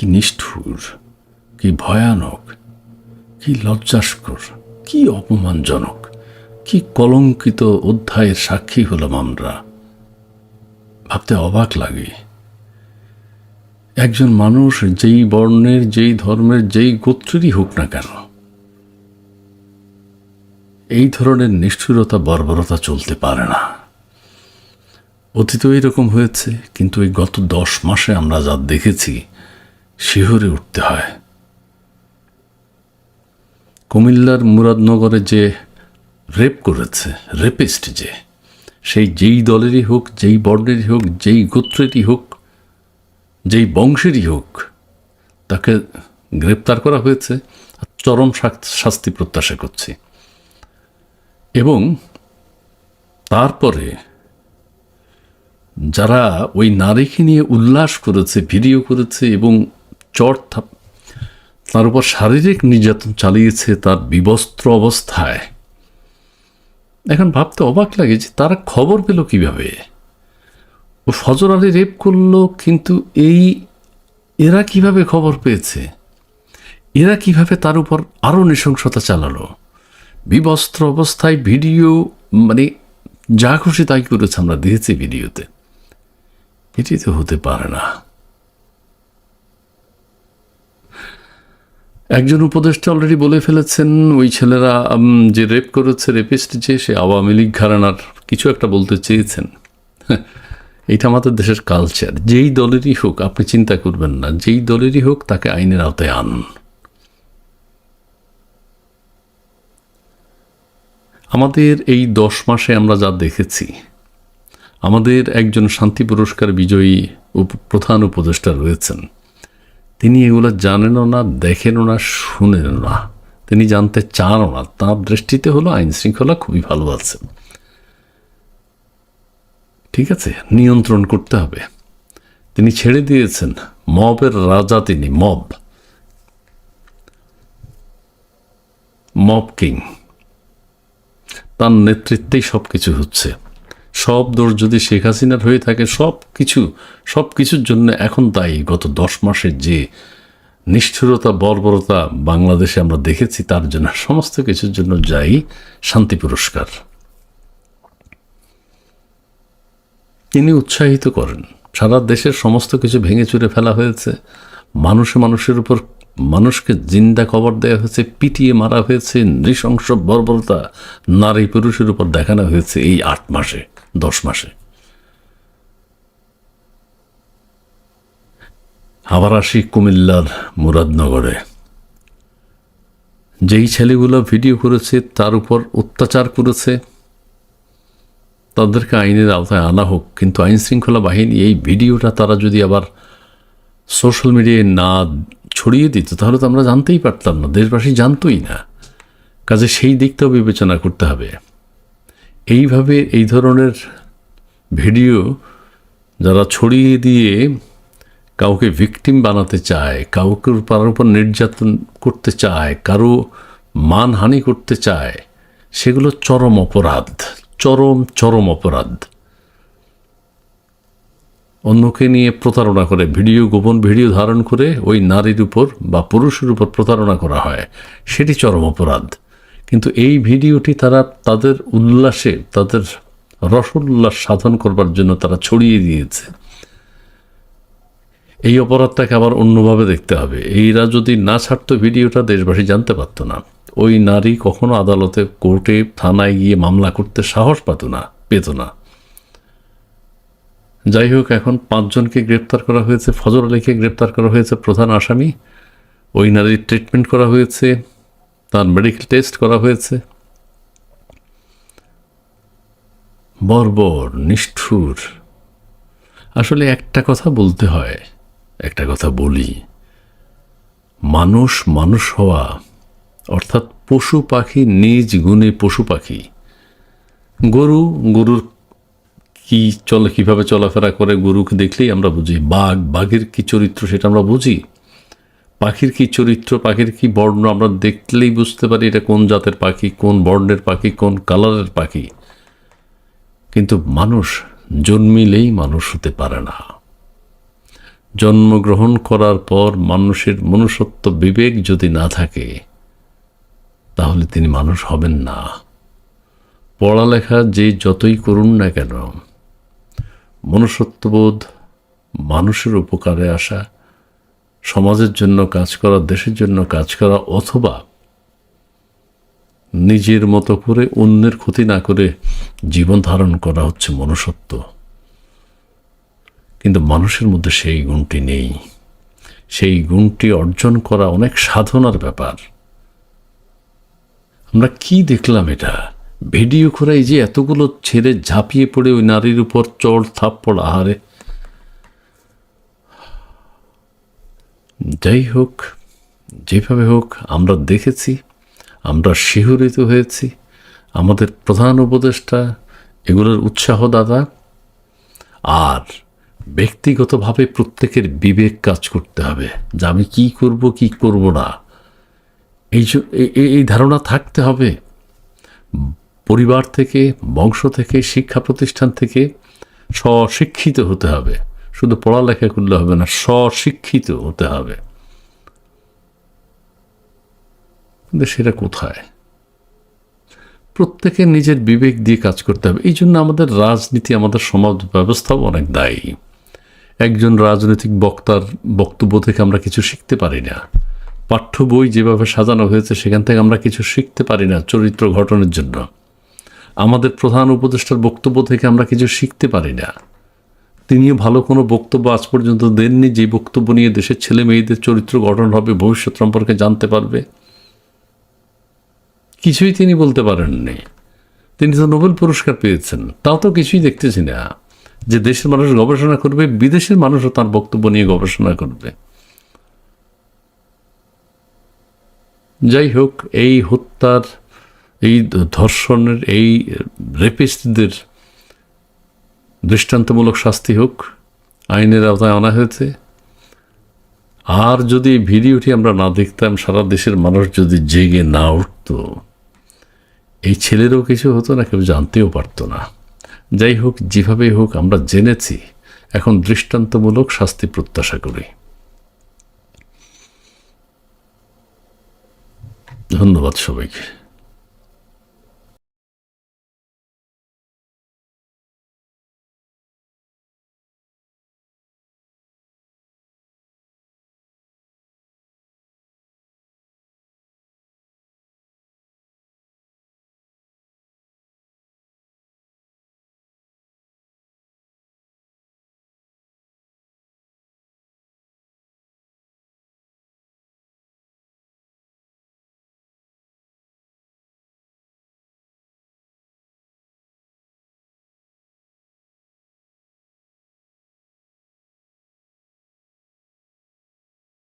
কি নিষ্ঠুর, কি ভয়ানক, কি লজ্জাস্কর, কি অপমানজনক, কি কলঙ্কিত অধ্যায়ের সাক্ষী হলাম আমরা। ভাবতে অবাক লাগে, একজন মানুষ যেই বর্ণের, যেই ধর্মের, যেই গোত্রেরই হোক না কেন, এই ধরনের নিষ্ঠুরতা, বর্বরতা চলতে পারে না। অতীতেও এরকম হয়েছে, কিন্তু এই গত 10 মাসে আমরা যা দেখেছি শিহরে উঠতে হয়। কুমিল্লার মুরাদনগরে যে রেপ করেছে, রেপিস্ট যে, সেই যেই দলেরই হোক, যেই বর্ণেরই হোক, যেই গোত্রেরই হোক, যেই বংশেরই হোক, তাকে গ্রেপ্তার করা হয়েছে। চরম শাস্তি প্রত্যাশা করছি। এবং তারপরে যারা ওই নারীকে নিয়ে উল্লাস করেছে, ভিডিও করেছে এবং তার উপর শারীরিক নির্যাতন চালিয়েছে তার বিবস্ত্র অবস্থায়, এখন ভাবতে অবাক লাগে যে তারা খবর পেল কিভাবে। ও ফজর আলী রেপ করলো, কিন্তু এরা কিভাবে খবর পেয়েছে? এরা কিভাবে তার উপর আরও নৃশংসতা চালালো? বিবস্ত্র অবস্থায় ভিডিও, মানে যা খুশি তাই করেছে, আমরা দেখেছি ভিডিওতে। এটি তো হতে পারে না। একজন উপদেষ্টা অলরেডি বলে ফেলেছেন, ওই ছেলেরা যে রেপ করেছে, রেপিস্ট যে, সে আওয়ামী লীগ ঘরানার কিছু একটা বলতে চেয়েছেন। এইটা আমাদের দেশের কালচার। যেই দলেরই হোক, আপনি চিন্তা করবেন না, যেই দলেরই হোক তাকে আইনের আওতায় আনুন। আমাদের এই 10 মাসে আমরা যা দেখেছি, আমাদের একজন শান্তি পুরস্কার বিজয়ী প্রধান উপদেষ্টা রয়েছেন, তিনি এগুলো জানেনও না, দেখেনও না, শুনেনও না, তিনি জানতে চানও না। তাঁর দৃষ্টিতে হলো আইন শৃঙ্খলা খুবই ভালো আছে, ঠিক আছে, নিয়ন্ত্রণ করতে হবে। তিনি ছেড়ে দিয়েছেন, মবের রাজা তিনি, মব কিং। তার নেতৃত্বেই সব কিছু হচ্ছে। সব দোষ যদি শেখ হাসিনার হয়ে থাকে, সব কিছুর জন্য এখন তাই গত 10 মাসের যে নিষ্ঠুরতা, বর্বরতা বাংলাদেশে আমরা দেখেছি, তার জন্য, সমস্ত কিছুর জন্য যাই শান্তি পুরস্কার। তিনি উৎসাহিত করেন। সারা দেশের সমস্ত কিছু ভেঙে চুরে ফেলা হয়েছে, মানুষের উপর মানুষকে জিন্দা কবর দেওয়া হয়েছে, পিটিয়ে মারা হয়েছে, নৃশংস বর্বরতা নারী পুরুষের উপর দেখানো হয়েছে এই 8 মাসে, 10 মাসে। আবার আসি কুমিল্লার মুরাদনগরে, যেই ছেলেগুলো ভিডিও করেছে, তার উপর অত্যাচার করেছে, তাদেরকে আইনের আওতায় আনা হোক। কিন্তু আইন শৃঙ্খলা বাহিনী এই ভিডিওটা তারা যদি আবার সোশ্যাল মিডিয়ায় না ছড়িয়ে দিত, তাহলে তো আমরা জানতেই পারতাম না, দেশবাসী জানতই না। কাজে সেই দিকটাও বিবেচনা করতে হবে। এইভাবে এই ধরনের ভিডিও যারা ছড়িয়ে দিয়ে কাউকে ভিকটিম বানাতে চায়, কাউকে তার উপর নির্যাতন করতে চায়, কারো মানহানি করতে চায়, সেগুলো চরম অপরাধ, চরম অপরাধ। অন্যকে নিয়ে প্রতারণা করে, গোপন ভিডিও ধারণ করে ওই নারীর উপর বা পুরুষের উপর প্রতারণা করা হয়, সেটি চরম অপরাধ। কিন্তু এই ভিডিওটি তারা তাদের উল্লাসে, তাদের রসোল্লাস সাধন করবার জন্য তারা ছড়িয়ে দিয়েছে। এই অপরাধটাকে আবার অন্যভাবে দেখতে হবে। এইরা যদি না ছাড়তো ভিডিওটা, দেশবাসী জানতে পারত না। ওই নারী কখনো আদালতে, কোর্টে, থানায় গিয়ে মামলা করতে সাহস পেত না। যাই হোক, এখন 5 জনকে গ্রেপ্তার করা হয়েছে। ফজর আলীকে গ্রেপ্তার করা হয়েছে প্রধান আসামি। ওই নারীর ট্রিটমেন্ট করা হয়েছে, তার মেডিকেল টেস্ট করা হয়েছে। বর্বর, নিষ্ঠুর। আসলে একটা কথা বলতে হয়, একটা কথা বলি, মানুষ হওয়া অর্থাৎ পশু পাখি, নিজ গুণে পশু পাখি। গরুর কিভাবে চলাফেরা করে, গরুকে দেখলেই আমরা বুঝি। বাঘের কি চরিত্র সেটা আমরা বুঝি। পাখির কি চরিত্র, পাখির কি বর্ণ আমরা দেখলেই বুঝতে পারি এটা কোন জাতের পাখি, কোন বর্ণের পাখি, কোন কালারের পাখি। কিন্তু মানুষ জন্মিলেই মানুষ হতে পারে না। জন্মগ্রহণ করার পর মানুষের মনুষ্যত্ব বিবেক যদি না থাকে তাহলে তিনি মানুষ হবেন না। পড়ালেখা যে যতই করুন না কেন, মনুষ্যত্ববোধ, মানুষের উপকারে আসা, সমাজের জন্য কাজ করা, দেশের জন্য কাজ করা, অথবা নিজের মতো করে অন্যের ক্ষতি না করে জীবন ধারণ করা হচ্ছে মনুষ্যত্ব। কিন্তু মানুষের মধ্যে সেই গুণটি নেই। সেই গুণটি অর্জন করা অনেক সাধনার ব্যাপার। আমরা কি দেখলাম? এটা ভিডিও করে এই যে এতগুলো ছেলে ঝাঁপিয়ে পড়ে ওই নারীর উপর চড় থাপ্পড়, আহারে। যাই হোক, যেভাবে হোক আমরা দেখেছি, আমরা শিহরিত হয়েছি। আমাদের প্রধান উপদেষ্টা এগুলোর উৎসাহদাতা। আর ব্যক্তিগতভাবে প্রত্যেকের বিবেক কাজ করতে হবে যে আমি কি করব কি করব না, এই ধারণা থাকতে হবে। পরিবার থেকে, বংশ থেকে, শিক্ষা প্রতিষ্ঠান থেকে স্বশিক্ষিত হতে হবে। শুধু পড়ালেখা করলে হবে না, স্বশিক্ষিত হতে হবে। কিন্তু সেটা কোথায়? প্রত্যেকের নিজের বিবেক দিয়ে কাজ করতে হবে। এই জন্য আমাদের রাজনীতি, আমাদের সমাজ ব্যবস্থাও অনেক দায়ী। একজন রাজনৈতিক বক্তার বক্তব্য থেকে আমরা কিছু শিখতে পারি না। পাঠ্য বই যেভাবে সাজানো হয়েছে সেখান থেকে আমরা কিছু শিখতে পারি না চরিত্র গঠনের জন্য। আমাদের প্রধান উপদেষ্টার বক্তব্য থেকে আমরা কিছু শিখতে পারি না। তিনিও ভালো কোনো বক্তব্য আজ পর্যন্ত দেননি যে বক্তব্য নিয়ে দেশের ছেলে মেয়েদের চরিত্র গঠন হবে, ভবিষ্যৎ সম্পর্কে জানতে পারবে। কিছুই তিনি বলতে পারেননি। তিনি তো নোবেল পুরস্কার পেয়েছেন, তাও তো কিছুই দেখতেছি না যে দেশের মানুষ গবেষণা করবে, বিদেশের মানুষও তার বক্তব্য নিয়ে গবেষণা করবে। যাই হোক, এই হত্যার, এই ধর্ষণের, এই রেপিস্টদের দৃষ্টান্তমূলক শাস্তি হোক, আইনের আওতায় আনা হয়েছে। আর যদি এই ভিডিওটি আমরা না দেখতাম, সারা দেশের মানুষ যদি জেগে না উঠত, এই ছেলেরও কিছু হতো না, কেউ জানতেও পারতো না। যাই হোক, যেভাবেই হোক আমরা জেনেছি, এখন দৃষ্টান্তমূলক শাস্তি প্রত্যাশা করি। ধন্যবাদ সবাইকে।